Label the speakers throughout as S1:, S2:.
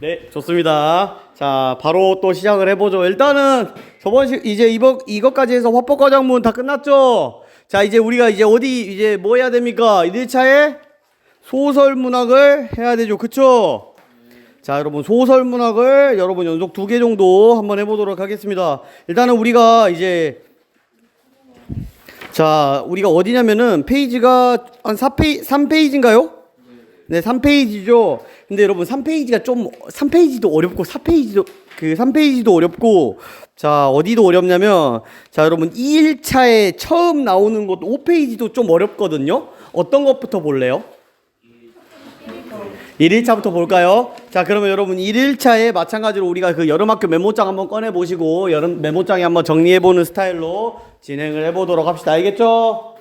S1: 네, 좋습니다. 자, 바로 또 시작을 해보죠. 일단은 이제 이것까지 해서 화법과정문 다 끝났죠? 자, 이제 우리가 이제 뭐 해야 됩니까? 1차에 소설문학을 해야 되죠. 그쵸? 자, 여러분, 소설문학을 여러분 연속 2개 정도 한번 해보도록 하겠습니다. 일단은 우리가 우리가 어디냐면은 페이지가 한 3페이지인가요? 네, 3페이지죠. 근데 여러분 3페이지도 어렵고 3페이지도 어렵고, 자, 어디도 어렵냐면, 자, 여러분 2일차에 처음 나오는 것 5페이지도 좀 어렵거든요. 어떤 것부터 볼래요? 1일차부터 볼까요? 자, 그러면 여러분 1일차에 마찬가지로 우리가 그 여름학교 메모장 한번 꺼내 보시고 여름 메모장에 한번 정리해 보는 스타일로 진행을 해 보도록 합시다. 알겠죠?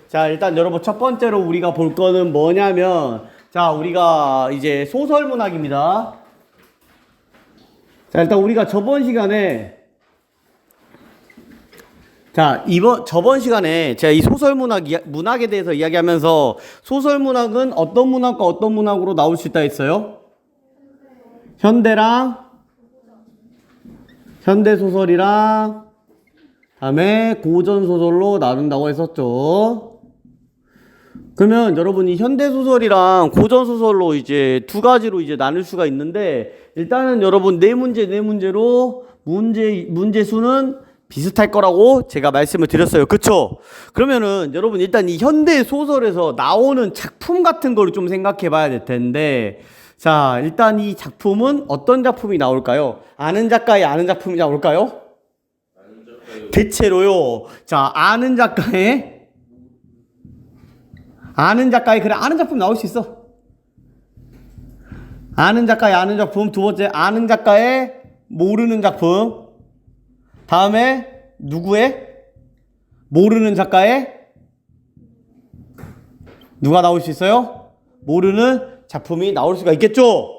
S1: 자, 일단 여러분 첫 번째로 우리가 볼 거는 뭐냐면, 자, 우리가 이제 소설문학입니다. 자, 일단 우리가 저번 시간에 제가 이 문학에 대해서 이야기하면서 다음에 어떤 문학과 어떤 문학으로 나올 수 있다 했어요? 현대소설이랑 다음에 고전소설로 나눈다고 했었죠. 그러면 여러분이 현대소설이랑 고전소설로 이제 두 가지로 이제 나눌 수가 있는데, 일단은 여러분 네 문제로 문제 수는 비슷할 거라고 제가 말씀을 드렸어요. 그쵸? 그러면은 여러분 일단 이 현대소설에서 나오는 작품 같은 거를 좀 생각해 봐야 될 텐데, 자, 일단 이 작품은 어떤 작품이 나올까요? 아는 작가의 아는 작품이 나올까요? 대체로요. 자, 아는 작가의 그래, 아는 작품 나올 수 있어. 아는 작가의 아는 작품. 두 번째, 아는 작가의 모르는 작품. 다음에 누구의? 모르는 작가의 누가 나올 수 있어요? 모르는 작품이 나올 수가 있겠죠?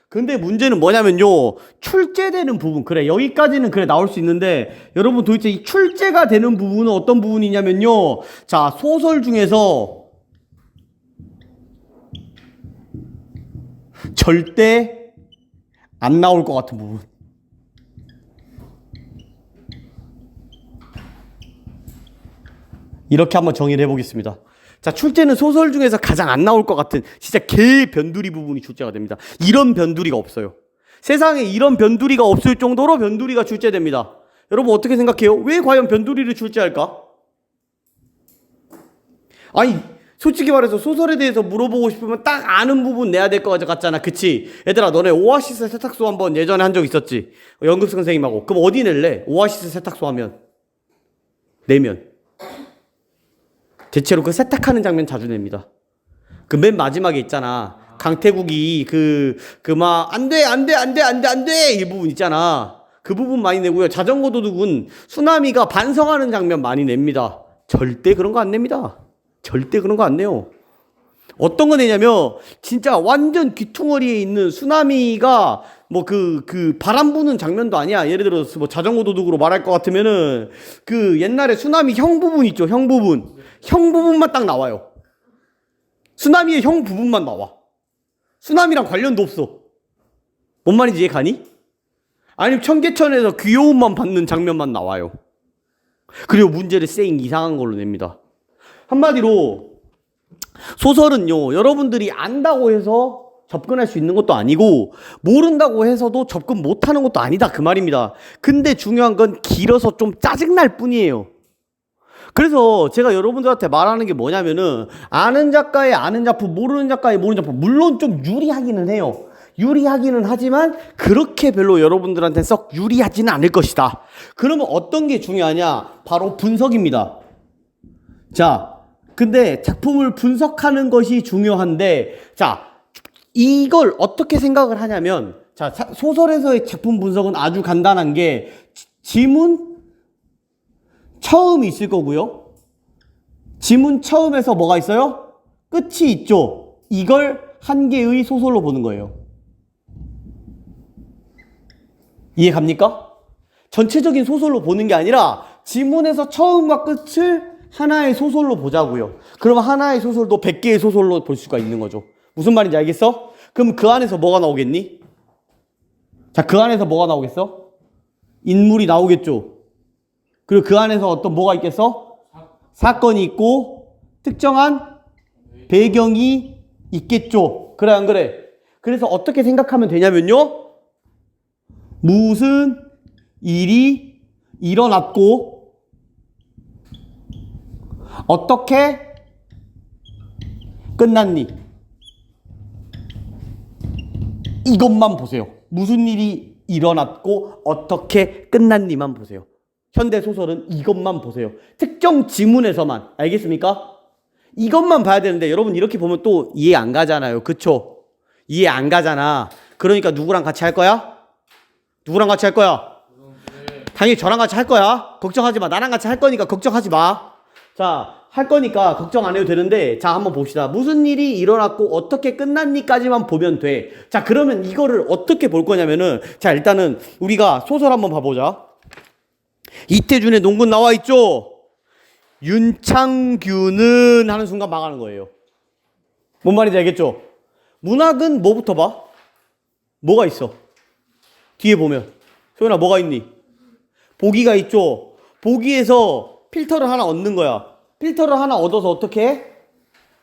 S1: 근데 문제는 뭐냐면요, 출제되는 부분. 그래, 여기까지는 그래 나올 수 있는데, 여러분 도대체 이 출제가 되는 부분은 어떤 부분이냐면요, 자, 소설 중에서 절대 안 나올 것 같은 부분. 이렇게 한번 정의를 해보겠습니다. 자, 출제는 소설 중에서 가장 안 나올 것 같은 진짜 개 변두리 부분이 출제가 됩니다. 이런 변두리가 없어요. 세상에 이런 변두리가 없을 정도로 변두리가 출제됩니다. 여러분 어떻게 생각해요? 왜 과연 변두리를 출제할까? 아니, 솔직히 말해서 소설에 대해서 물어보고 싶으면 딱 아는 부분 내야 될 것 같잖아. 그치? 얘들아, 너네 오아시스 세탁소 한번 예전에 한 적 있었지? 연극 선생님하고. 그럼 어디 낼래? 오아시스 세탁소 하면 내면 대체로 그 세탁하는 장면 자주 냅니다. 그 맨 마지막에 있잖아, 강태국이 안 돼 이 부분 있잖아. 그 부분 많이 내고요. 자전거 도둑은 수나미가 반성하는 장면 많이 냅니다. 절대 그런 거 안 냅니다. 절대 그런 거 안 내요. 어떤 거 내냐면, 진짜 완전 귀퉁어리에 있는 수나미가 뭐 바람 부는 장면도 아니야. 예를 들어서 뭐 자전거 도둑으로 말할 것 같으면은 그 옛날에 수나미 형 부분 있죠. 형 부분만 딱 나와요. 수나미의 형 부분만 나와. 수나미랑 관련도 없어. 뭔 말인지 이해 가니? 아니면 청계천에서 귀여움만 받는 장면만 나와요. 그리고 문제를 쌩 이상한 걸로 냅니다. 한마디로 소설은요, 여러분들이 안다고 해서 접근할 수 있는 것도 아니고 모른다고 해서도 접근 못하는 것도 아니다, 그 말입니다. 근데 중요한 건 길어서 좀 짜증날 뿐이에요. 그래서 제가 여러분들한테 말하는 게 뭐냐면은, 아는 작가의 아는 작품, 모르는 작가의 모르는 작품, 물론 좀 유리하기는 해요. 유리하기는 하지만 그렇게 별로 여러분들한테 썩 유리하지는 않을 것이다. 그러면 어떤 게 중요하냐? 바로 분석입니다. 자, 근데 작품을 분석하는 것이 중요한데, 자, 이걸 어떻게 생각을 하냐면, 자, 소설에서의 작품 분석은 아주 간단한 게, 지문 처음이 있을 거고요. 지문 처음에서 뭐가 있어요? 끝이 있죠. 이걸 한 개의 소설로 보는 거예요. 이해 갑니까? 전체적인 소설로 보는 게 아니라 지문에서 처음과 끝을 하나의 소설로 보자고요. 그러면 하나의 소설도 100개의 소설로 볼 수가 있는 거죠. 무슨 말인지 알겠어? 그럼 그 안에서 뭐가 나오겠니? 자, 그 안에서 뭐가 나오겠어? 인물이 나오겠죠. 그리고 그 안에서 어떤 뭐가 있겠어? 사건이 있고 특정한 배경이 있겠죠. 그래 안 그래? 그래서 어떻게 생각하면 되냐면요. 무슨 일이 일어났고 어떻게 끝났니? 이것만 보세요. 무슨 일이 일어났고 어떻게 끝났니만 보세요. 현대소설은 이것만 보세요. 특정 지문에서만. 알겠습니까? 이것만 봐야 되는데 여러분 이렇게 보면 또 이해 안 가잖아요. 그쵸? 이해 안 가잖아. 그러니까 누구랑 같이 할 거야? 누구랑 같이 할 거야? 당연히 저랑 같이 할 거야. 걱정하지 마. 나랑 같이 할 거니까 걱정하지 마. 자, 할 거니까 걱정 안 해도 되는데, 자, 한번 봅시다. 무슨 일이 일어났고 어떻게 끝났니까지만 보면 돼. 자, 그러면 이거를 어떻게 볼 거냐면은, 자, 일단은 우리가 소설 한번 봐보자. 이태준의 농군 나와 있죠? 윤창규는 하는 순간 망하는 거예요. 뭔 말인지 알겠죠? 문학은 뭐부터 봐? 뭐가 있어? 뒤에 보면. 소연아, 뭐가 있니? 보기가 있죠? 보기에서 필터를 하나 얻는 거야. 필터를 하나 얻어서 어떻게 해?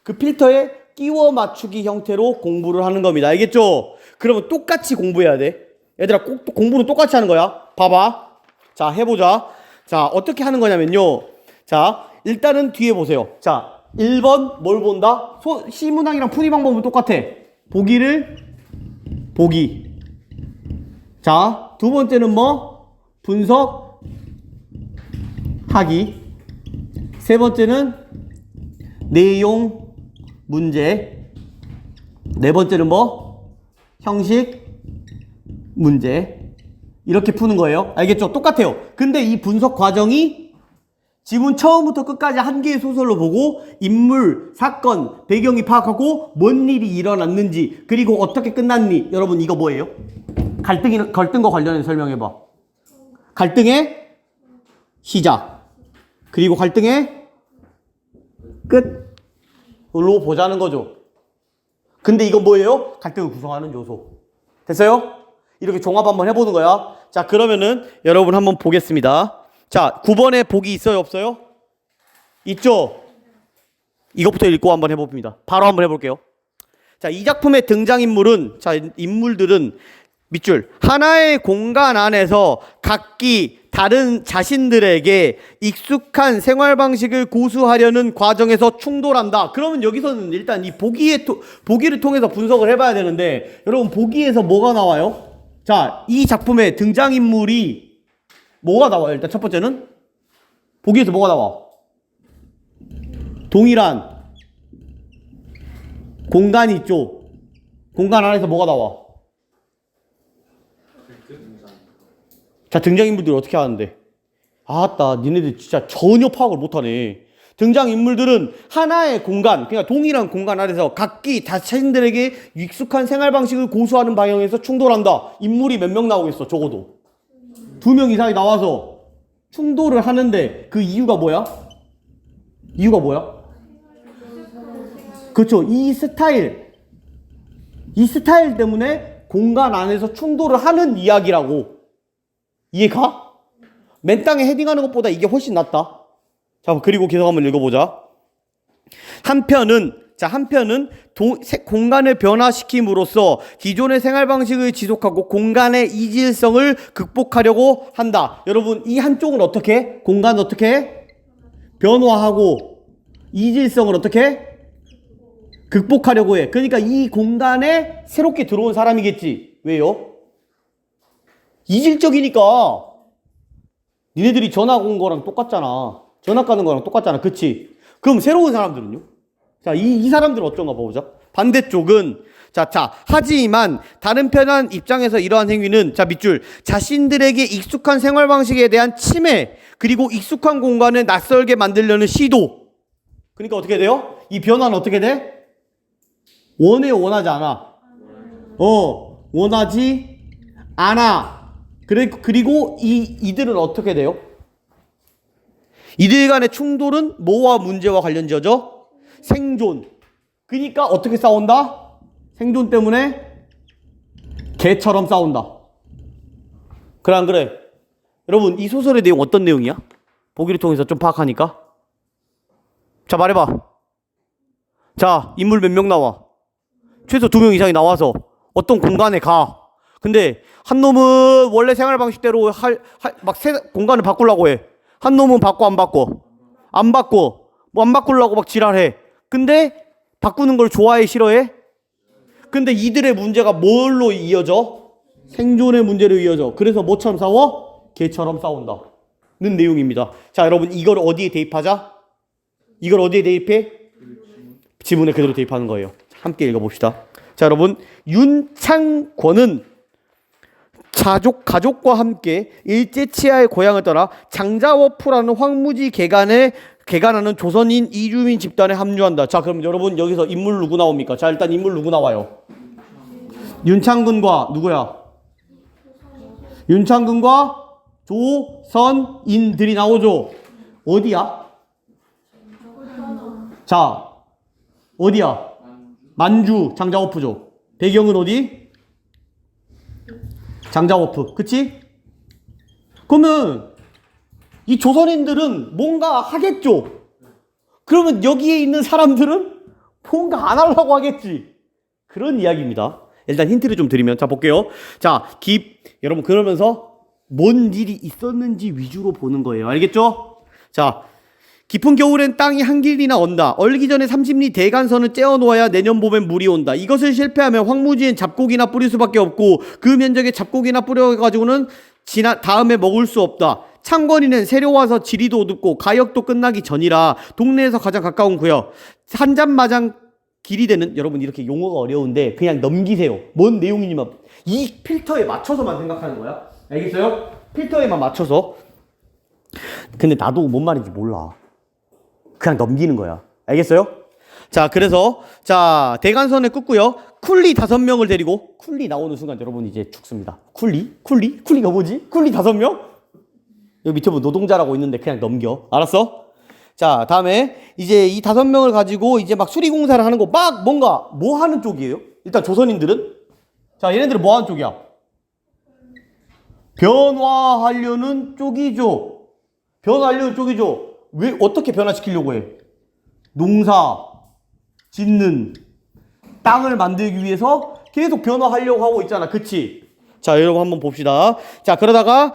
S1: 그 필터에 끼워 맞추기 형태로 공부를 하는 겁니다. 알겠죠? 그러면 똑같이 공부해야 돼. 얘들아, 꼭 공부는 똑같이 하는 거야. 봐봐. 자, 해보자. 자, 어떻게 하는 거냐면요. 자, 일단은 뒤에 보세요. 자, 1번 뭘 본다? 시문항이랑 풀이 방법은 똑같아. 보기. 자, 두 번째는 뭐? 분석하기. 세 번째는 내용 문제. 네 번째는 뭐? 형식 문제. 이렇게 푸는 거예요. 알겠죠? 똑같아요. 근데 이 분석 과정이 지문 처음부터 끝까지 한 개의 소설로 보고 인물, 사건, 배경이 파악하고 뭔 일이 일어났는지 그리고 어떻게 끝났니? 여러분 이거 뭐예요? 갈등과 관련해서 설명해봐. 갈등의 시작 그리고 갈등의 끝으로 보자는 거죠. 근데 이건 뭐예요? 갈등을 구성하는 요소. 됐어요? 이렇게 종합 한번 해보는 거야. 자, 그러면은 여러분 한번 보겠습니다. 자, 9번에 보기 있어요, 없어요? 있죠? 이것부터 읽고 한번 해봅니다. 바로 한번 해볼게요. 자, 이 작품의 등장인물은, 자, 인물들은 밑줄. 하나의 공간 안에서 각기 다른 자신들에게 익숙한 생활 방식을 고수하려는 과정에서 충돌한다. 그러면 여기서는 일단 이 보기를 통해서 분석을 해봐야 되는데, 여러분, 보기에서 뭐가 나와요? 자, 이 작품의 등장인물이 뭐가 나와요? 일단 첫 번째는 보기에서 뭐가 나와? 동일한 공간이 있죠. 공간 안에서 뭐가 나와? 자, 등장인물들이 어떻게 하는데? 아따, 니네들 진짜 전혀 파악을 못하네. 등장인물들은 하나의 공간, 그러니까 동일한 공간 안에서 각기 자신들에게 익숙한 생활 방식을 고수하는 방향에서 충돌한다. 인물이 몇 명 나오겠어, 적어도. 2명 이상이 나와서 충돌을 하는데 그 이유가 뭐야? 그렇죠. 이 스타일 때문에 공간 안에서 충돌을 하는 이야기라고. 이해가? 맨 땅에 헤딩하는 것보다 이게 훨씬 낫다. 자, 그리고 계속 한번 읽어보자. 한편은 공간을 변화시킴으로써 기존의 생활 방식을 지속하고 공간의 이질성을 극복하려고 한다. 여러분, 이 한쪽은 어떻게 해? 공간을 어떻게 해? 변화하고 이질성을 어떻게 해? 극복하려고 해. 그러니까 이 공간에 새롭게 들어온 사람이겠지. 왜요? 이질적이니까. 니네들이 전학 온 거랑 똑같잖아. 전학 가는 거랑 똑같잖아. 그치? 그럼 새로운 사람들은요? 자, 이 사람들은 어떤가 보자. 반대쪽은, 자, 하지만 다른 편한 입장에서 이러한 행위는, 자, 밑줄, 자신들에게 익숙한 생활 방식에 대한 침해, 그리고 익숙한 공간을 낯설게 만들려는 시도. 그러니까 어떻게 돼요? 이 변화는 어떻게 돼? 원해요, 원하지 않아? 원하지 않아. 그리고 이들은 어떻게 돼요? 이들 간의 충돌은 뭐와 문제와 관련지어져? 생존. 그러니까 어떻게 싸운다? 생존 때문에 개처럼 싸운다. 그래 안 그래? 여러분 이 소설의 내용 어떤 내용이야? 보기를 통해서 좀 파악하니까. 자 말해봐. 자 인물 몇 명 나와? 최소 2명 이상이 나와서 어떤 공간에 가. 근데 한 놈은 원래 생활 방식대로 막 공간을 바꾸려고 해. 한 놈은 바꿔 안 바꿔? 안 바꿔. 뭐 안 바꾸려고 막 지랄해. 근데 바꾸는 걸 좋아해 싫어해? 근데 이들의 문제가 뭘로 이어져? 생존의 문제로 이어져. 그래서 뭐처럼 싸워? 개처럼 싸운다. 는 내용입니다. 자 여러분 이걸 어디에 대입하자? 이걸 어디에 대입해? 지문에 그대로 대입하는 거예요. 함께 읽어봅시다. 자 여러분 윤창권은 가족과 함께 일제치하의 고향을 떠나 장자워프라는 황무지 개간하는 조선인 이주민 집단에 합류한다. 자 그럼 여러분 여기서 인물 누구 나옵니까? 자 일단 인물 누구 나와요? 윤창근과 누구야? 윤창근과 조선인들이 나오죠. 어디야? 자 어디야? 만주 장자워프죠. 배경은 어디? 장자워프. 그치? 그러면 이 조선인들은 뭔가 하겠죠. 그러면 여기에 있는 사람들은 뭔가 안 하려고 하겠지. 그런 이야기입니다. 일단 힌트를 좀 드리면 자 볼게요. 자 여러분 그러면서 뭔 일이 있었는지 위주로 보는 거예요. 알겠죠? 자 깊은 겨울엔 땅이 한 길이나 언다. 얼기 전에 30리 대간선을 째어 놓아야 내년 봄엔 물이 온다. 이것을 실패하면 황무지엔 잡곡이나 뿌릴 수밖에 없고 그 면적에 잡곡이나 뿌려가지고는 다음에 먹을 수 없다. 창건이는 세려와서 지리도 어둡고 가역도 끝나기 전이라 동네에서 가장 가까운 구역. 한잔마장 길이 되는 여러분 이렇게 용어가 어려운데 그냥 넘기세요. 뭔 내용이냐면 이 필터에 맞춰서만 생각하는 거야. 알겠어요? 필터에만 맞춰서. 근데 나도 뭔 말인지 몰라. 그냥 넘기는 거야. 알겠어요? 자, 그래서 자 대간선에 끄고요. 쿨리 5명을 데리고 쿨리 나오는 순간 여러분 이제 죽습니다. 쿨리가 뭐지? 쿨리 5명? 여기 밑에 보면 노동자라고 있는데 그냥 넘겨. 알았어? 자, 다음에 이제 이 5명을 가지고 이제 막 수리공사를 하는 거 막 뭔가 뭐 하는 쪽이에요? 일단 조선인들은 자 얘네들은 뭐 하는 쪽이야? 변화하려는 쪽이죠. 왜 어떻게 변화시키려고 해? 농사 짓는 땅을 만들기 위해서 계속 변화하려고 하고 있잖아. 그치? 자 여러분 한번 봅시다. 자 그러다가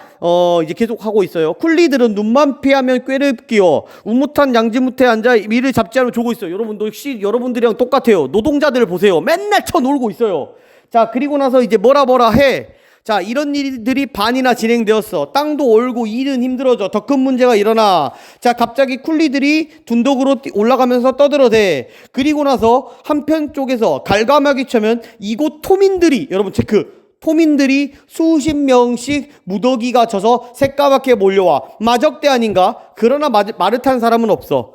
S1: 이제 계속 하고 있어요. 쿨리들은 눈만 피하면 꾀를 끼워 우뭇한 양지무트에 앉아 밀을 잡지 않으면 조고 있어요. 여러분도 역시 여러분들이랑 똑같아요. 노동자들을 보세요. 맨날 쳐놀고 있어요. 자 그리고 나서 이제 뭐라 해. 자 이런 일들이 반이나 진행되었어. 땅도 얼고 일은 힘들어져. 더 큰 문제가 일어나. 자 갑자기 쿨리들이 둔덕으로 올라가면서 떠들어대. 그리고 나서 한편 쪽에서 갈가마기 쳐면 이곳 토민들이 여러분 체크. 토민들이 수십 명씩 무더기가 져서 새까맣게 몰려와. 마적대 아닌가? 그러나 말을 탄 사람은 없어.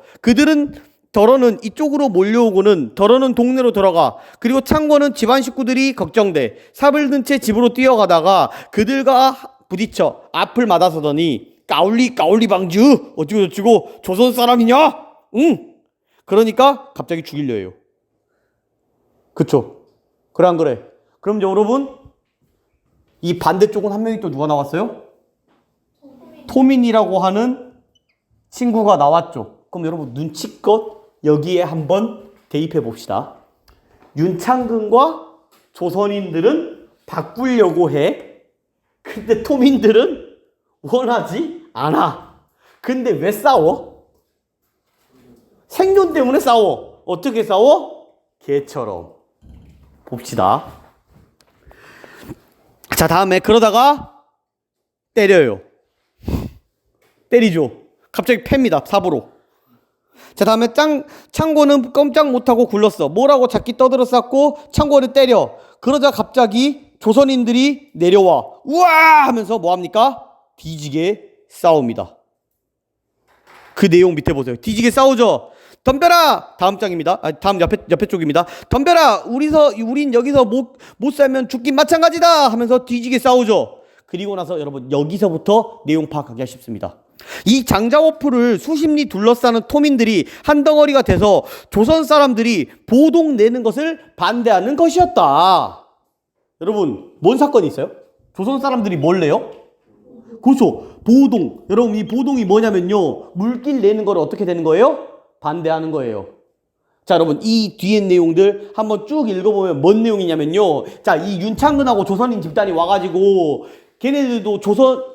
S1: 더러는 이쪽으로 몰려오고는 더러는 동네로 들어가. 그리고 창권은 집안 식구들이 걱정돼. 삽을 든 채 집으로 뛰어가다가 그들과 부딪혀 앞을 맞아서더니 까울리 방주 어쩌고 조선 사람이냐? 응. 그러니까 갑자기 죽이려 해요. 그쵸? 그래 안 그래? 그럼 여러분 이 반대쪽은 한 명이 또 누가 나왔어요? 토민이라고 하는 친구가 나왔죠. 그럼 여러분 눈치껏 여기에 한번 대입해 봅시다. 윤창근과 조선인들은 바꾸려고 해. 근데 토민들은 원하지 않아. 근데 왜 싸워? 생존 때문에 싸워. 어떻게 싸워? 개처럼. 봅시다. 자 다음에 그러다가 때리죠. 갑자기 팹니다. 삽으로. 자 다음에 창고는 꼼짝 못하고 굴렀어. 뭐라고 자기 떠들어 쌓고 창고를 때려. 그러자 갑자기 조선인들이 내려와. 우와 하면서 뭐합니까? 뒤지게 싸웁니다. 그 내용 밑에 보세요. 뒤지게 싸우죠. 덤벼라. 다음 장입니다. 다음 옆에 쪽입니다. 덤벼라. 우린 여기서 못 살면 죽긴 마찬가지다 하면서 뒤지게 싸우죠. 그리고 나서 여러분 여기서부터 내용 파악하기가 쉽습니다. 이 장자워프를 수십리 둘러싸는 토민들이 한 덩어리가 돼서 조선 사람들이 보동 내는 것을 반대하는 것이었다. 여러분 뭔 사건이 있어요? 조선 사람들이 뭘 내요? 그렇죠. 보동. 여러분 이 보동이 뭐냐면요. 물길 내는 거를 어떻게 되는 거예요? 반대하는 거예요. 자, 여러분 이 뒤에 내용들 한번 쭉 읽어보면 뭔 내용이냐면요. 자, 이 윤창근하고 조선인 집단이 와가지고 걔네들도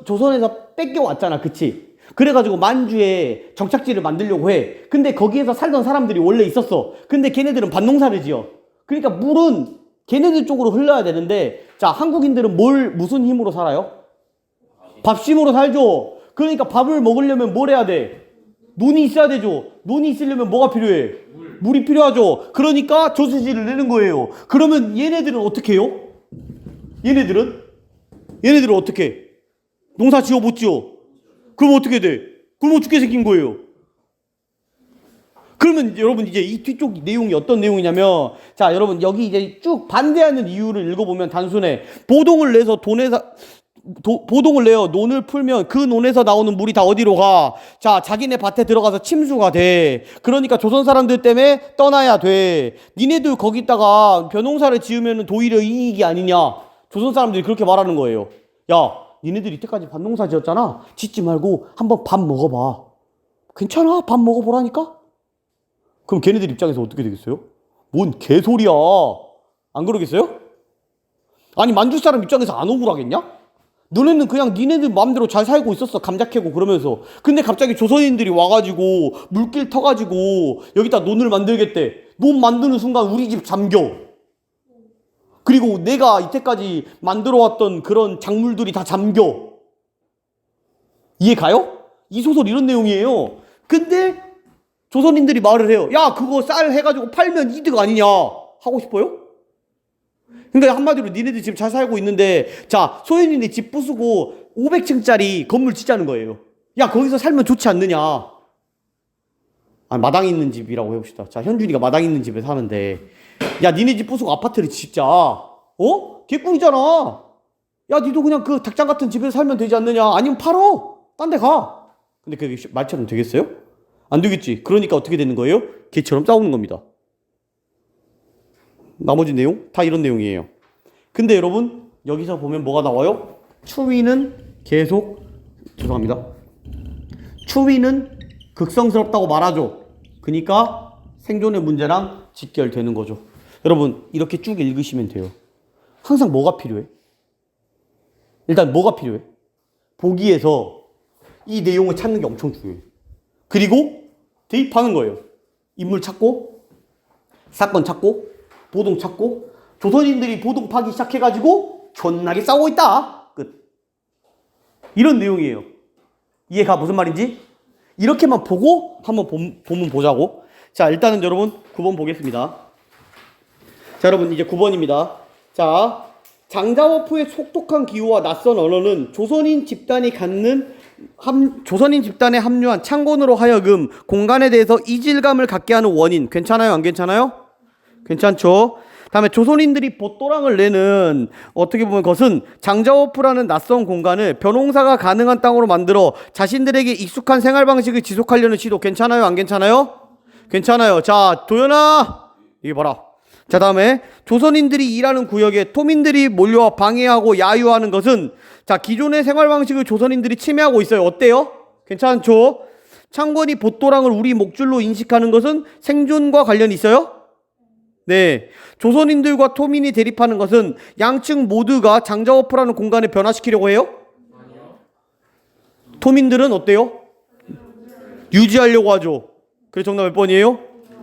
S1: 조선에서 뺏겨왔잖아. 그치? 그래가지고 만주에 정착지를 만들려고 해. 근데 거기에서 살던 사람들이 원래 있었어. 근데 걔네들은 밭농사를 지어. 그러니까 물은 걔네들 쪽으로 흘러야 되는데, 자, 한국인들은 무슨 힘으로 살아요? 밥심으로 살죠. 그러니까 밥을 먹으려면 뭘 해야 돼? 논이 있어야 되죠. 논이 있으려면 뭐가 필요해? 물이 필요하죠. 그러니까 저수지를 내는 거예요. 그러면 얘네들은 어떻게 해요? 얘네들은 어떻게 해? 농사 지어 못 지어? 그럼 어떻게 돼? 그럼 어떻게 생긴 거예요? 그러면 여러분 이제 이 뒤쪽 내용이 어떤 내용이냐면, 자, 여러분 여기 이제 쭉 반대하는 이유를 읽어보면 단순해. 보동을 내서 보동을 내요. 논을 풀면 그 논에서 나오는 물이 다 어디로 가? 자, 자기네 밭에 들어가서 침수가 돼. 그러니까 조선 사람들 때문에 떠나야 돼. 니네들 거기다가 벼농사를 지으면 도리어 이익이 아니냐? 조선 사람들이 그렇게 말하는 거예요. 야, 니네들 이때까지 밭농사 지었잖아. 짓지 말고 한번 밥 먹어봐. 괜찮아? 밥 먹어보라니까? 그럼 걔네들 입장에서 어떻게 되겠어요? 뭔 개소리야. 안 그러겠어요? 아니 만주 사람 입장에서 안 억울하겠냐? 너네는 그냥 니네들 마음대로 잘 살고 있었어. 감자 캐고 그러면서. 근데 갑자기 조선인들이 와가지고 물길 터가지고 여기다 논을 만들겠대. 논 만드는 순간 우리 집 잠겨. 그리고 내가 이때까지 만들어왔던 그런 작물들이 다 잠겨. 이해 가요? 이 소설 이런 내용이에요. 근데 조선인들이 말을 해요. 야, 그거 쌀 해가지고 팔면 이득 아니냐? 하고 싶어요? 그러니까 한마디로 니네들 지금 잘 살고 있는데, 자, 소연이네 집 부수고 500층짜리 건물 짓자는 거예요. 야, 거기서 살면 좋지 않느냐? 아, 마당 있는 집이라고 해봅시다. 자, 현준이가 마당 있는 집에 사는데, 야, 니네 집 부수고 아파트를 짓자. 어? 개꿀이잖아. 야, 니도 그냥 그 닭장 같은 집에서 살면 되지 않느냐? 아니면 팔어. 딴 데 가. 근데 그게 말처럼 되겠어요? 안 되겠지. 그러니까 어떻게 되는 거예요? 개처럼 싸우는 겁니다. 나머지 내용 다 이런 내용이에요. 근데 여러분 여기서 보면 뭐가 나와요? 추위는 계속, 죄송합니다, 추위는 극성스럽다고 말하죠. 그러니까 생존의 문제랑 직결되는 거죠. 여러분 이렇게 쭉 읽으시면 돼요. 항상 뭐가 필요해? 일단 뭐가 필요해? 보기에서 이 내용을 찾는 게 엄청 중요해요. 그리고 대입하는 거예요. 인물 찾고, 사건 찾고, 보동 찾고. 조선인들이 보동 파기 시작해가지고 존나게 싸우고 있다. 끝. 이런 내용이에요. 이해가 무슨 말인지? 이렇게만 보고 한번 보면 보자고. 자, 일단은 여러분 9번 보겠습니다. 자, 여러분 이제 9번입니다. 자, 장자워프의 속독한 기호와 낯선 언어는 조선인 집단에 합류한 창건으로 하여금 공간에 대해서 이질감을 갖게 하는 원인. 괜찮아요? 안 괜찮아요? 괜찮죠? 다음에 조선인들이 봇도랑을 내는, 어떻게 보면 그것은 장자워프라는 낯선 공간을 벼농사가 가능한 땅으로 만들어 자신들에게 익숙한 생활 방식을 지속하려는 시도. 괜찮아요? 안 괜찮아요? 괜찮아요. 자, 도연아, 이게 봐라. 자, 다음에 조선인들이 일하는 구역에 토민들이 몰려와 방해하고 야유하는 것은, 자, 기존의 생활 방식을 조선인들이 침해하고 있어요. 어때요? 괜찮죠? 창건이 봇도랑을 우리 목줄로 인식하는 것은 생존과 관련이 있어요? 네. 조선인들과 토민이 대립하는 것은 양측 모두가 장자워프라는 공간을 변화시키려고 해요? 아니요. 토민들은 어때요? 유지하려고 하죠. 그래서 정답 몇 번이에요?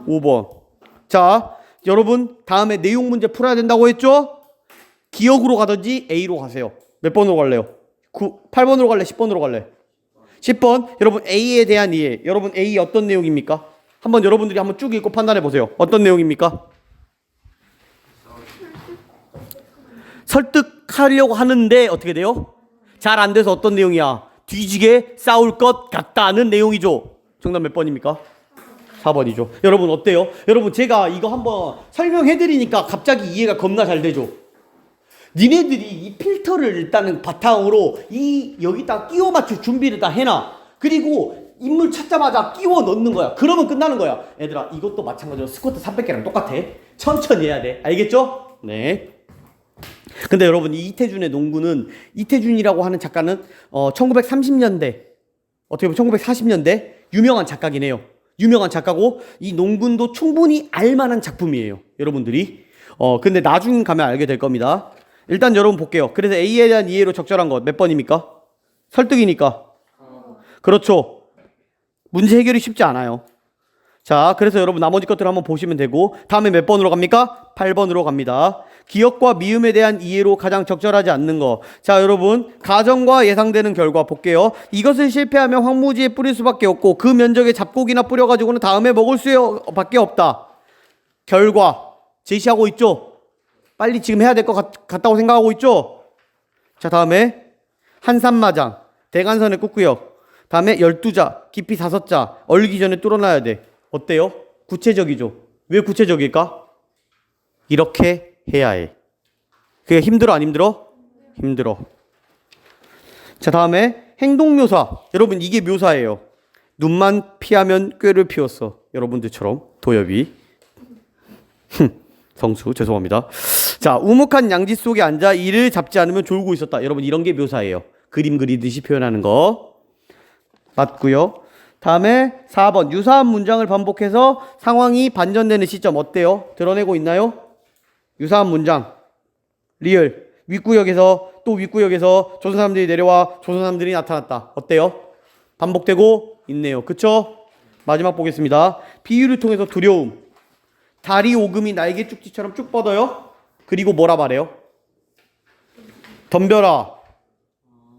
S1: 5번. 자, 여러분 다음에 내용 문제 풀어야 된다고 했죠? 기억으로 가든지 A로 가세요. 몇 번으로 갈래요? 8번으로 갈래? 10번으로 갈래? 10번. 여러분 A에 대한 이해. 여러분 A 어떤 내용입니까? 한번 여러분들이 한번 쭉 읽고 판단해 보세요. 어떤 내용입니까? 설득하려고 하는데 어떻게 돼요? 잘 안 돼서 어떤 내용이야? 뒤지게 싸울 것 같다는 내용이죠. 정답 몇 번입니까? 4번이죠. 여러분 어때요? 여러분 제가 이거 한번 설명해 드리니까 갑자기 이해가 겁나 잘 되죠. 니네들이 이 필터를 일단은 바탕으로 여기다 끼워 맞출 준비를 다 해놔. 그리고 인물 찾자마자 끼워 넣는 거야. 그러면 끝나는 거야. 얘들아 이것도 마찬가지로 스쿼트 300개랑 똑같아. 천천히 해야 돼. 알겠죠? 네. 근데 여러분, 이 이태준의 농구는, 이태준이라고 하는 작가는 1930년대, 어떻게 보면 1940년대 유명한 작가긴 해요. 유명한 작가고, 이 농군도 충분히 알만한 작품이에요, 여러분들이. 근데 나중 가면 알게 될 겁니다. 일단 여러분 볼게요. 그래서 A에 대한 이해로 적절한 것 몇 번입니까? 설득이니까. 그렇죠. 문제 해결이 쉽지 않아요. 자, 그래서 여러분 나머지 것들 한번 보시면 되고, 다음에 몇 번으로 갑니까? 8번으로 갑니다. 기억과 미음에 대한 이해로 가장 적절하지 않는 거. 자, 여러분, 가정과 예상되는 결과 볼게요. 이것을 실패하면 황무지에 뿌릴 수밖에 없고, 그 면적에 잡곡이나 뿌려가지고는 다음에 먹을 수밖에 없다. 결과 제시하고 있죠? 빨리 지금 해야 될 것 같다고 생각하고 있죠? 자, 다음에 한산마장, 대간선의 꾹구역, 다음에 12자, 깊이 5자, 얼기 전에 뚫어놔야 돼. 어때요? 구체적이죠? 왜 구체적일까? 이렇게 해야 해. 그게 힘들어, 안 힘들어? 힘들어. 자, 다음에 행동묘사. 여러분, 이게 묘사예요. 눈만 피하면 꾀를 피웠어. 여러분들처럼 도엽이. 성수, 죄송합니다. 자, 우묵한 양지 속에 앉아 이를 잡지 않으면 졸고 있었다. 여러분, 이런 게 묘사예요. 그림 그리듯이 표현하는 거. 맞고요. 다음에 4번. 유사한 문장을 반복해서 상황이 반전되는 시점. 어때요? 드러내고 있나요? 유사한 문장. 리얼. 윗구역에서 또 윗구역에서 조선 사람들이 내려와 조선 사람들이 나타났다. 어때요? 반복되고 있네요. 그쵸? 마지막 보겠습니다. 비유를 통해서 두려움. 다리 오금이 날개 쭉지처럼 쭉 뻗어요. 그리고 뭐라 말해요? 덤벼라.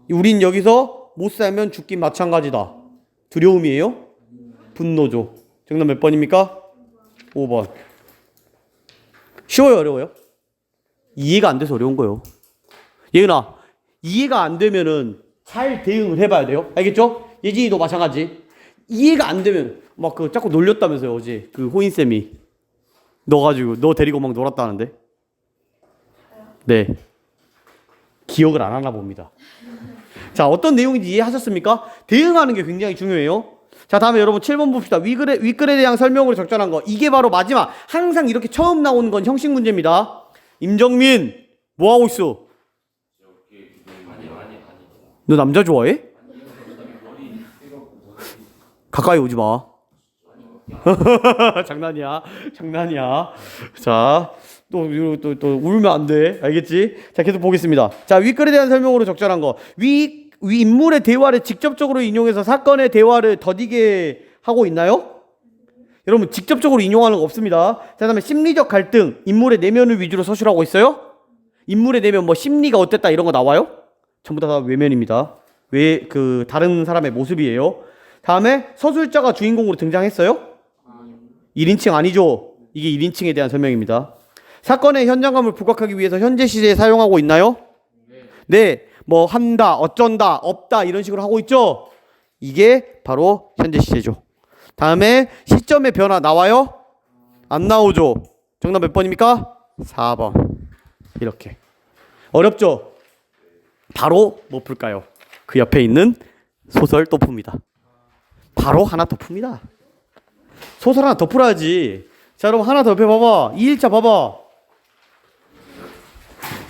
S1: 우린 여기서 못 살면 죽긴 마찬가지다. 두려움이에요? 분노죠. 정답 몇 번입니까? 5번. 쉬워요, 어려워요? 이해가 안 돼서 어려운 거예요. 예은아, 이해가 안 되면은 잘 대응을 해봐야 돼요. 알겠죠? 예진이도 마찬가지. 이해가 안 되면 막 그 자꾸 놀렸다면서요, 어제 그 호인쌤이 너 데리고 막 놀았다는데. 네, 기억을 안 하나 봅니다. 자, 어떤 내용인지 이해하셨습니까? 대응하는 게 굉장히 중요해요. 자, 다음에 여러분 7번 봅시다. 윗글에 대한 설명으로 적절한 거. 이게 바로 마지막. 항상 이렇게 처음 나오는 건 형식 문제입니다. 임정민, 뭐 하고 있어? 너 남자 좋아해? 가까이 오지 마. 장난이야. 장난이야. 자, 또 울면 안 돼. 알겠지? 자, 계속 보겠습니다. 자, 윗글에 대한 설명으로 적절한 거. 위 인물의 대화를 직접적으로 인용해서 사건의 대화를 더디게 하고 있나요? 여러분, 직접적으로 인용하는 거 없습니다. 자, 다음에 심리적 갈등, 인물의 내면을 위주로 서술하고 있어요? 인물의 내면, 뭐 심리가 어땠다 이런 거 나와요? 전부 다 외면입니다. 다른 사람의 모습이에요. 다음에 서술자가 주인공으로 등장했어요? 1인칭 아니죠? 이게 1인칭에 대한 설명입니다. 사건의 현장감을 부각하기 위해서 현재 시제에 사용하고 있나요? 네. 뭐 한다, 어쩐다, 없다 이런 식으로 하고 있죠? 이게 바로 현재 시제죠. 다음에 시점의 변화 나와요? 안 나오죠? 정답 몇 번입니까? 4번. 이렇게. 어렵죠? 바로 뭐 풀까요? 그 옆에 있는 소설 또 풉니다. 바로 하나 더 풉니다. 소설 하나 더 풀어야지. 자, 여러분 하나 더 옆에 봐봐. 2일차 봐봐.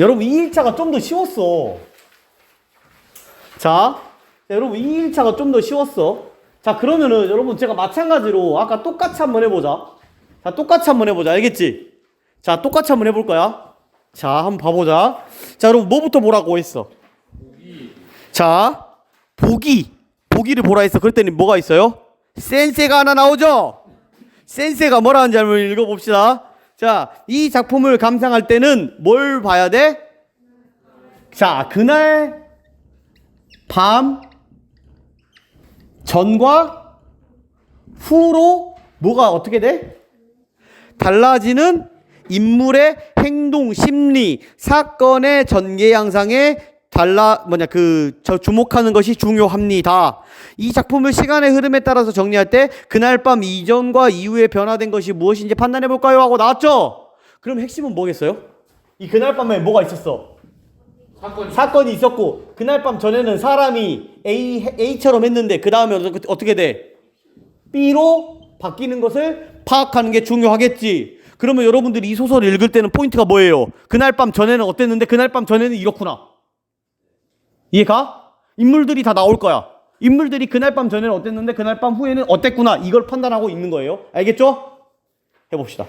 S1: 여러분 2일차가 좀 더 쉬웠어. 자, 여러분 2일차가 좀 더 쉬웠어. 자, 그러면은 여러분 제가 마찬가지로 아까 똑같이 한번 해보자. 자, 똑같이 한번 해보자. 알겠지? 자, 똑같이 한번 해볼 거야. 자, 한번 봐보자. 자, 여러분 뭐부터 보라고 했어? 자, 보기를 보라 했어. 그랬더니 뭐가 있어요? 센세가 하나 나오죠? 센세가 뭐라 하는지 한번 읽어봅시다. 자, 이 작품을 감상할 때는 뭘 봐야 돼? 자, 그날 밤 전과 후로 뭐가 어떻게 돼? 달라지는 인물의 행동, 심리, 사건의 전개 양상에 주목하는 것이 중요합니다. 이 작품을 시간의 흐름에 따라서 정리할 때 그날 밤 이전과 이후에 변화된 것이 무엇인지 판단해 볼까요? 하고 나왔죠? 그럼 핵심은 뭐겠어요? 이 그날 밤에 뭐가 있었어? 사건이 있었고, 그날 밤 전에는 사람이 A처럼 했는데 그 다음에 어떻게 돼? B로 바뀌는 것을 파악하는 게 중요하겠지. 그러면 여러분들이 이 소설을 읽을 때는 포인트가 뭐예요? 그날 밤 전에는 어땠는데 그날 밤 전에는 이렇구나. 이해가? 인물들이 다 나올 거야. 인물들이 그날 밤 전에는 어땠는데 그날 밤 후에는 어땠구나. 이걸 판단하고 있는 거예요. 알겠죠? 해봅시다.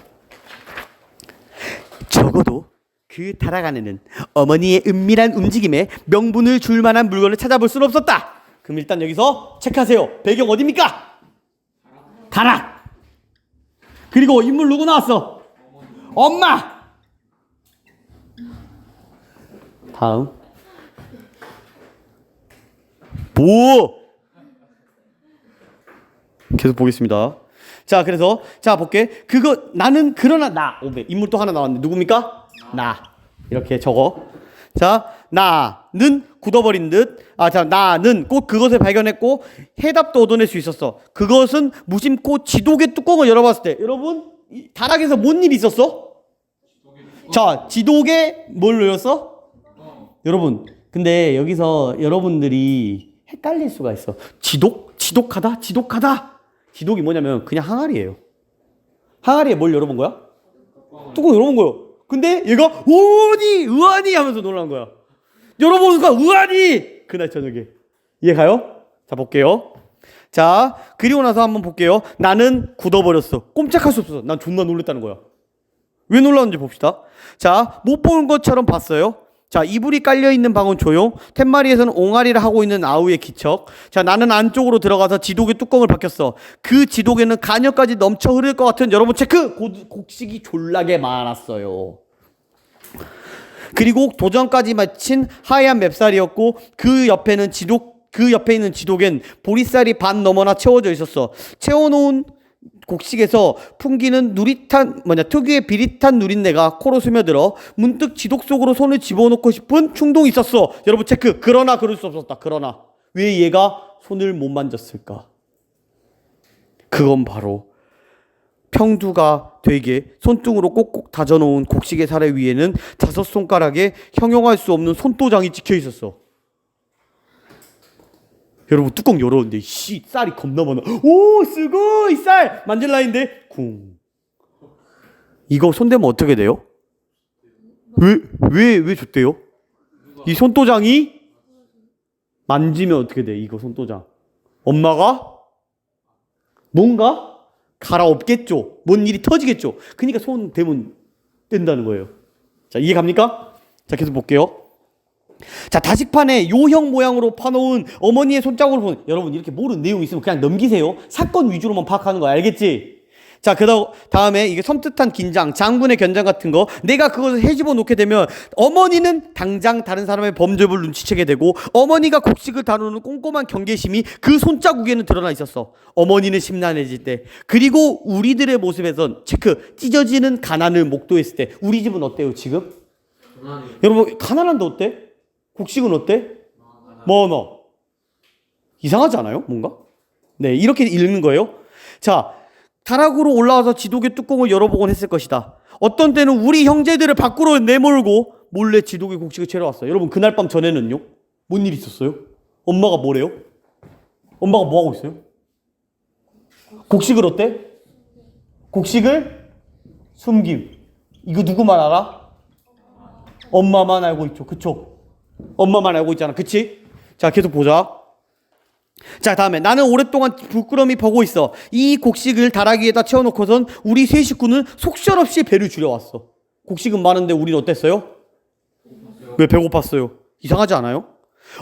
S1: 적어도 그 다락안에는 어머니의 은밀한 움직임에 명분을 줄 만한 물건을 찾아볼 수는 없었다. 그럼 일단 여기서 체크하세요. 배경 어디입니까? 다락. 그리고 인물 누구 나왔어? 엄마. 다음. 보. 계속 보겠습니다. 자, 그래서 자 볼게. 그거 나는 그러나 나. 인물 또 하나 나왔네. 누굽니까? 나. 이렇게 적어. 자, 나는 굳어버린 듯. 자, 나는 꼭 그것을 발견했고 해답도 얻어낼 수 있었어. 그것은 무심코 지독의 뚜껑을 열어봤을 때, 여러분 다락에서 뭔 일이 있었어? 자, 지독에 뭘 열었어? 여러분, 근데 여기서 여러분들이 헷갈릴 수가 있어. 지독? 지독하다? 지독하다? 지독이 뭐냐면 그냥 항아리예요. 항아리에 뭘 열어본 거야? 뚜껑 열어본 거예요. 근데 얘가 의아니 하면서 놀란 거야. 열어보는 거야. 의아니. 그날 저녁에. 이해 가요? 자, 볼게요. 자, 그리고 나서 한번 볼게요. 나는 굳어버렸어. 꼼짝할 수 없었어. 난 존나 놀랬다는 거야. 왜 놀랐는지 봅시다. 자, 못 본 것처럼 봤어요. 자, 이불이 깔려있는 방은 조용. 툇마리에서는 옹알이를 하고 있는 아우의 기척. 자, 나는 안쪽으로 들어가서 지독의 뚜껑을 벗겼어. 그 지독에는 간역까지 넘쳐 흐를 것 같은, 여러분 체크! 곡식이 졸라게 많았어요. 그리고 도전까지 마친 하얀 맵살이었고 그 옆에 있는 지독엔 보리쌀이 반 넘어나 채워져 있었어. 채워놓은 곡식에서 풍기는 특유의 비릿한 누린내가 코로 스며들어 문득 지독 속으로 손을 집어넣고 싶은 충동이 있었어. 여러분 체크. 그러나 그럴 수 없었다. 그러나 왜 얘가 손을 못 만졌을까? 그건 바로 평두가 되게 손등으로 꼭꼭 다져놓은 곡식의 사례 위에는 5손가락에 형용할 수 없는 손도장이 찍혀 있었어. 여러분 뚜껑 열었는데 쌀이 겁나 많아. 오, 쓰고 이 쌀 만질 라인데 쿵. 이거 손대면 어떻게 돼요? 왜 줬대요? 이 손도장이 만지면 어떻게 돼? 이거 손도장. 엄마가 뭔가 갈아엎겠죠. 뭔 일이 터지겠죠. 그러니까 손 대면 된다는 거예요. 자, 이해 갑니까? 자, 계속 볼게요. 자, 다식판에 요형 모양으로 파놓은 어머니의 손자국을 보는, 여러분 이렇게 모르는 내용 있으면 그냥 넘기세요. 사건 위주로만 파악하는 거 알겠지? 자, 다음에 이게 섬뜩한 긴장, 장군의 견장 같은 거, 내가 그것을 헤집어 놓게 되면 어머니는 당장 다른 사람의 범죄를 눈치채게 되고 어머니가 곡식을 다루는 꼼꼼한 경계심이 그 손자국에는 드러나 있었어. 어머니는 심란해질 때, 그리고 우리들의 모습에선 체크, 찢어지는 가난을 목도했을 때, 우리 집은 어때요 지금? 여러분 가난한데 어때? 곡식은 어때? 많아. 이상하지 않아요? 뭔가? 네, 이렇게 읽는 거예요. 자, 다락으로 올라와서 지독의 뚜껑을 열어보곤 했을 것이다. 어떤 때는 우리 형제들을 밖으로 내몰고 몰래 지독의 곡식을 채려왔어요. 여러분 그날 밤 전에는요? 뭔 일 있었어요? 엄마가 뭐래요? 엄마가 뭐 하고 있어요? 곡식을 어때? 곡식을 숨김. 이거 누구만 알아? 엄마만 알고 있죠. 그쵸? 엄마만 알고 있잖아. 그치? 자, 계속 보자. 자, 다음에 나는 오랫동안 부끄러움이 버고 있어. 이 곡식을 다락 위에다 채워놓고선 우리 세 식구는 속절없이 배를 줄여왔어. 곡식은 많은데 우리는 어땠어요? 왜 배고팠어요? 이상하지 않아요?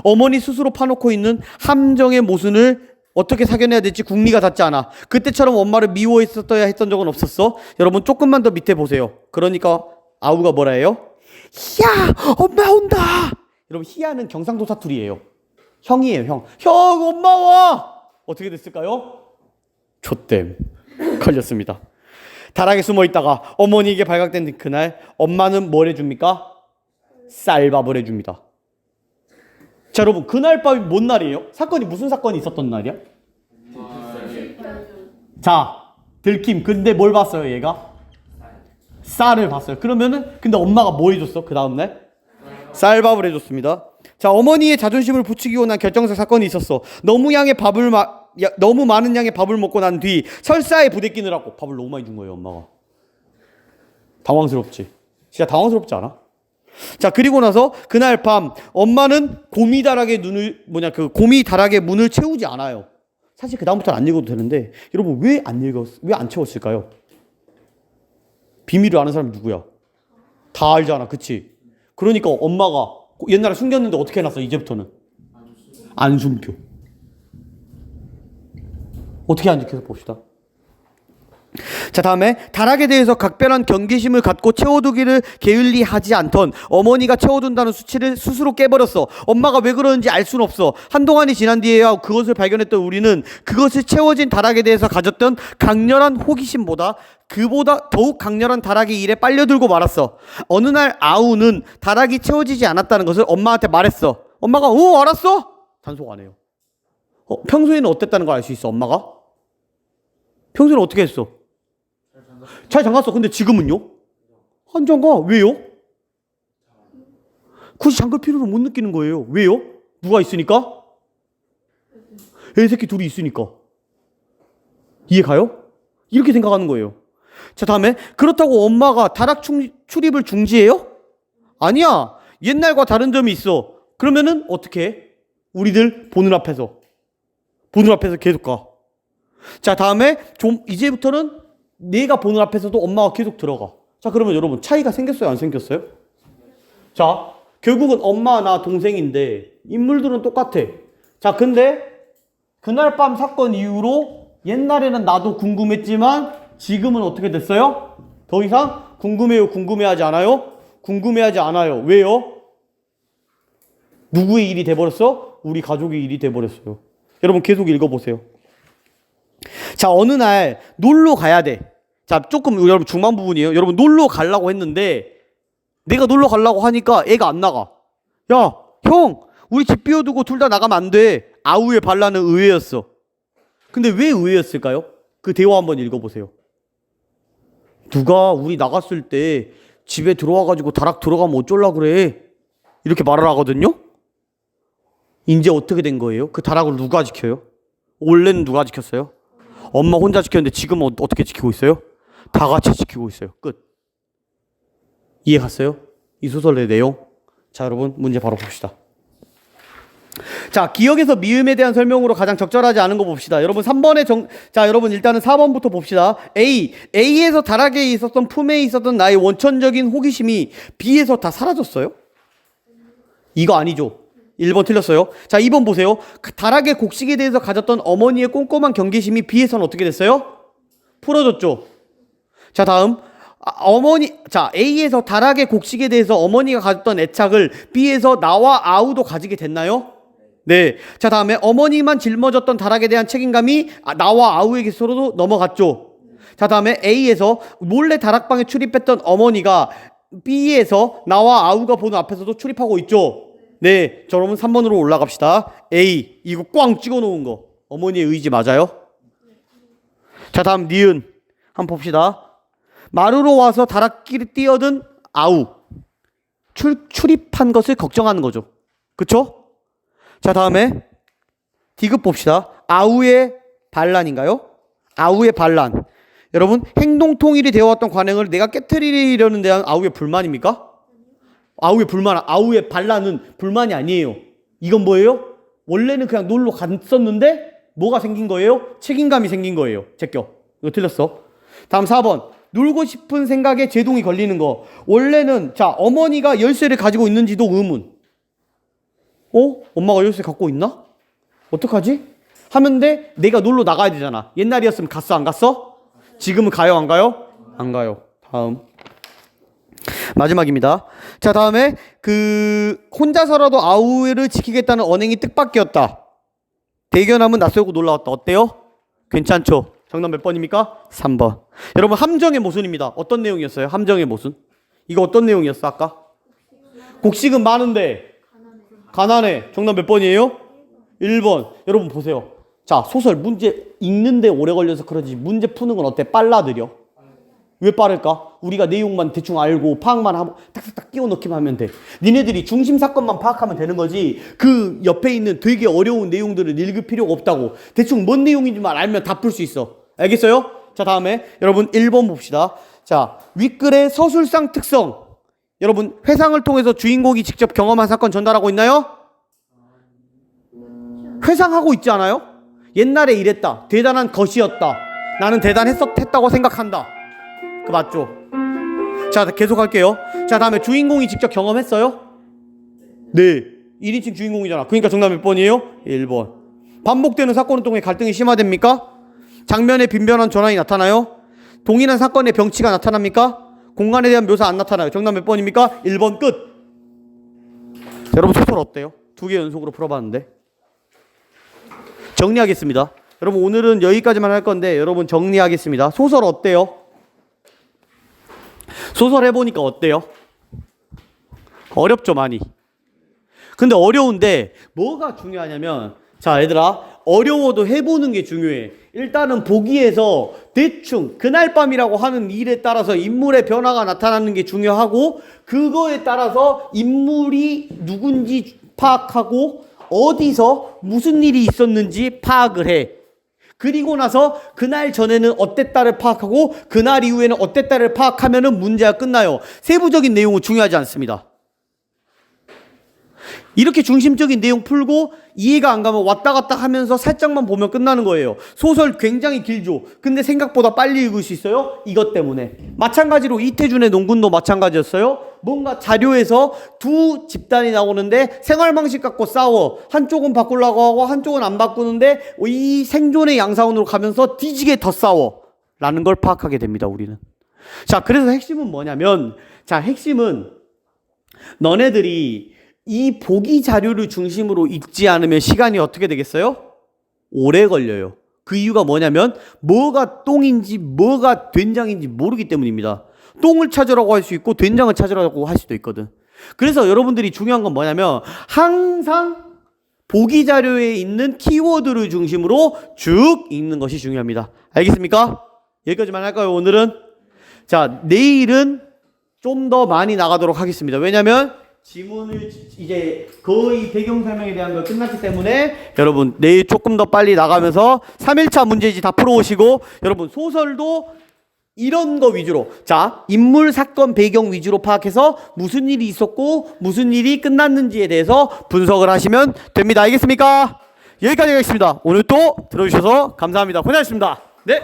S1: 어머니 스스로 파놓고 있는 함정의 모순을 어떻게 사견해야 될지 궁리가 닿지 않아. 그때처럼 엄마를 미워했었어야 했던 적은 없었어. 여러분 조금만 더 밑에 보세요. 그러니까 아우가 뭐라 해요? 야, 엄마 온다. 여러분 희야는 경상도 사투리예요. 형이에요, 형. 형, 엄마 와! 어떻게 됐을까요? 좆댐. 걸렸습니다. 다락에 숨어 있다가 어머니에게 발각된 그날, 엄마는 뭘 해줍니까? 쌀밥을 해줍니다. 자, 여러분, 그날 밤이 뭔 날이에요? 사건이 무슨 사건이 있었던 날이야? 자, 들킴. 근데 뭘 봤어요, 얘가? 쌀을 봤어요. 그러면은, 근데 엄마가 뭐 해줬어? 그 다음날? 쌀밥을 해줬습니다. 자, 어머니의 자존심을 부추기고 난 결정적 사건이 있었어. 너무 많은 양의 밥을 먹고 난 뒤 설사에 부대끼느라고 밥을 너무 많이 준 거예요, 엄마가. 당황스럽지. 진짜 당황스럽지 않아? 자, 그리고 나서 그날 밤 엄마는 곰이다락의 문을 채우지 않아요. 사실 그 다음부터는 안 읽어도 되는데 여러분 왜 안 채웠을까요? 비밀을 아는 사람이 누구야? 다 알잖아, 그치? 그러니까 엄마가 옛날에 숨겼는데 어떻게 해놨어? 이제부터는 안 숨겨. 어떻게 안 지켜서 봅시다. 자, 다음에 다락에 대해서 각별한 경계심을 갖고 채워두기를 게을리하지 않던 어머니가 채워둔다는 수치를 스스로 깨버렸어. 엄마가 왜 그러는지 알 수는 없어. 한동안이 지난 뒤에야 그것을 발견했던 우리는 그것을 채워진 다락에 대해서 가졌던 강렬한 호기심보다 그보다 더욱 강렬한 다락의 일에 빨려들고 말았어. 어느 날 아우는 다락이 채워지지 않았다는 것을 엄마한테 말했어. 엄마가 알았어? 단속 안 해요. 평소에는 어땠다는 걸 알 수 있어. 엄마가 평소에는 어떻게 했어? 잘 잠갔어. 근데 지금은요? 안 잠가. 왜요? 굳이 잠글 필요를 못 느끼는 거예요. 왜요? 누가 있으니까? 애새끼 둘이 있으니까. 이해 가요? 이렇게 생각하는 거예요. 자, 다음에 그렇다고 엄마가 다락 출입을 중지해요? 아니야. 옛날과 다른 점이 있어. 그러면은 어떻게 해? 우리들 보는 앞에서 계속 가. 자, 다음에 이제부터는 내가 보는 앞에서도 엄마가 계속 들어가. 자, 그러면 여러분 차이가 생겼어요? 안 생겼어요? 자, 결국은 엄마, 나, 동생인데 인물들은 똑같아. 자, 근데 그날 밤 사건 이후로 옛날에는 나도 궁금했지만 지금은 어떻게 됐어요? 더 이상 궁금해요? 궁금해하지 않아요? 궁금해하지 않아요. 왜요? 누구의 일이 돼버렸어? 우리 가족의 일이 돼버렸어요. 여러분 계속 읽어보세요. 자, 어느 날 놀러 가야 돼. 자, 조금 여러분 중반 부분이에요. 여러분 놀러 가려고 했는데 내가 놀러 가려고 하니까 애가 안 나가. 야, 형, 우리 집 비워두고 둘 다 나가면 안 돼. 아우의 반란은 의외였어. 근데 왜 의외였을까요? 그 대화 한번 읽어보세요. 누가 우리 나갔을 때 집에 들어와가지고 다락 들어가면 어쩔라 그래. 이렇게 말을 하거든요. 이제 어떻게 된 거예요? 그 다락을 누가 지켜요? 원래는 누가 지켰어요? 엄마 혼자 지켰는데 지금은 어떻게 지키고 있어요? 다 같이 지키고 있어요. 끝. 이해 갔어요? 이 소설의 내용. 자, 여러분 문제 바로 봅시다. 자, 기억에서 미음에 대한 설명으로 가장 적절하지 않은 거 봅시다. 여러분 3번에 자, 여러분 일단은 4번부터 봅시다. A에서 다락에 있었던 품에 있었던 나의 원천적인 호기심이 B에서 다 사라졌어요? 이거 아니죠. 1번 틀렸어요. 자, 2번 보세요. 다락의 곡식에 대해서 가졌던 어머니의 꼼꼼한 경계심이 B에서는 어떻게 됐어요? 풀어졌죠. 자, 다음 A에서 다락의 곡식에 대해서 어머니가 가졌던 애착을 B에서 나와 아우도 가지게 됐나요? 네. 자, 다음에 어머니만 짊어졌던 다락에 대한 책임감이 나와 아우에게서도 넘어갔죠. 자, 다음에 A에서 몰래 다락방에 출입했던 어머니가 B에서 나와 아우가 보는 앞에서도 출입하고 있죠. 네, 자, 여러분 3번으로 올라갑시다. A, 이거 꽝 찍어놓은 거 어머니의 의지 맞아요? 자, 다음 니은 한번 봅시다. 마루로 와서 다락길에 뛰어든 아우, 출입한 것을 걱정하는 거죠. 그쵸? 자, 다음에 디귿 봅시다. 아우의 반란인가요? 아우의 반란. 여러분 행동 통일이 되어왔던 관행을 내가 깨트리려는 대한 아우의 불만입니까? 아우의 반란은 불만이 아니에요. 이건 뭐예요? 원래는 그냥 놀러 갔었는데 뭐가 생긴 거예요? 책임감이 생긴 거예요. 제껴. 이거 틀렸어. 다음 4번. 놀고 싶은 생각에 제동이 걸리는 거. 원래는 자, 어머니가 열쇠를 가지고 있는지도 의문. 엄마가 열쇠 갖고 있나? 어떡하지? 하는데 내가 놀러 나가야 되잖아. 옛날이었으면 갔어, 안 갔어? 지금은 가요, 안 가요? 안 가요. 다음. 마지막입니다. 자, 다음에 혼자서라도 아우를 지키겠다는 언행이 뜻밖이었다. 대견함은 낯설고 놀라웠다. 어때요? 괜찮죠? 정답 몇 번입니까? 3번. 여러분 함정의 모순입니다. 어떤 내용이었어요? 함정의 모순. 이거 어떤 내용이었어 아까? 곡식은 많은데 가난해. 정답 몇 번이에요? 1번. 여러분 보세요. 자, 소설 문제 읽는데 오래 걸려서 그러지 문제 푸는 건 어때? 빨라 느려? 왜 빠를까? 우리가 내용만 대충 알고 파악만 하고 딱딱딱 끼워 넣기만 하면 돼. 니네들이 중심 사건만 파악하면 되는 거지 그 옆에 있는 되게 어려운 내용들을 읽을 필요가 없다고. 대충 뭔 내용인지만 알면 다 풀 수 있어. 알겠어요? 자, 다음에 여러분 1번 봅시다. 자, 윗글의 서술상 특성. 여러분, 회상을 통해서 주인공이 직접 경험한 사건 전달하고 있나요? 회상하고 있지 않아요? 옛날에 이랬다. 대단한 것이었다. 나는 대단했다고 생각한다. 그 맞죠? 자, 계속 할게요. 자, 다음에 주인공이 직접 경험했어요? 네. 1인칭 주인공이잖아. 그러니까 정답 몇 번이에요? 1번. 반복되는 사건을 통해 갈등이 심화됩니까? 장면에 빈변한 전환이 나타나요? 동일한 사건의 병치가 나타납니까? 공간에 대한 묘사 안 나타나요. 정답 몇 번입니까? 1번 끝. 자, 여러분 소설 어때요? 2개 연속으로 풀어봤는데. 정리하겠습니다. 여러분 오늘은 여기까지만 할 건데 여러분 정리하겠습니다. 소설 어때요? 소설 해보니까 어때요? 어렵죠 많이. 근데 어려운데 뭐가 중요하냐면, 자 얘들아, 어려워도 해보는 게 중요해. 일단은 보기에서 대충 그날 밤이라고 하는 일에 따라서 인물의 변화가 나타나는 게 중요하고, 그거에 따라서 인물이 누군지 파악하고 어디서 무슨 일이 있었는지 파악을 해. 그리고 나서 그날 전에는 어땠다를 파악하고 그날 이후에는 어땠다를 파악하면은 문제가 끝나요. 세부적인 내용은 중요하지 않습니다. 이렇게 중심적인 내용 풀고 이해가 안 가면 왔다 갔다 하면서 살짝만 보면 끝나는 거예요. 소설 굉장히 길죠. 근데 생각보다 빨리 읽을 수 있어요. 이것 때문에. 마찬가지로 이태준의 농군도 마찬가지였어요. 뭔가 자료에서 두 집단이 나오는데 생활 방식 갖고 싸워. 한쪽은 바꾸려고 하고 한쪽은 안 바꾸는데 이 생존의 양상으로 가면서 뒤지게 더 싸워. 라는 걸 파악하게 됩니다, 우리는. 자, 그래서 핵심은 뭐냐면, 자, 핵심은 너네들이 이 보기 자료를 중심으로 읽지 않으면 시간이 어떻게 되겠어요? 오래 걸려요. 그 이유가 뭐냐면 뭐가 똥인지 뭐가 된장인지 모르기 때문입니다. 똥을 찾으라고 할 수 있고 된장을 찾으라고 할 수도 있거든. 그래서 여러분들이 중요한 건 뭐냐면 항상 보기 자료에 있는 키워드를 중심으로 쭉 읽는 것이 중요합니다. 알겠습니까? 여기까지만 할까요, 오늘은? 자, 내일은 좀 더 많이 나가도록 하겠습니다. 왜냐면 지문을 이제 거의 배경 설명에 대한 걸 끝났기 때문에 여러분 내일 조금 더 빨리 나가면서 3일차 문제지 다 풀어오시고, 여러분 소설도 이런 거 위주로, 자 인물 사건 배경 위주로 파악해서 무슨 일이 있었고 무슨 일이 끝났는지에 대해서 분석을 하시면 됩니다. 알겠습니까? 여기까지 하겠습니다. 오늘 또 들어주셔서 감사합니다. 고생하셨습니다. 네.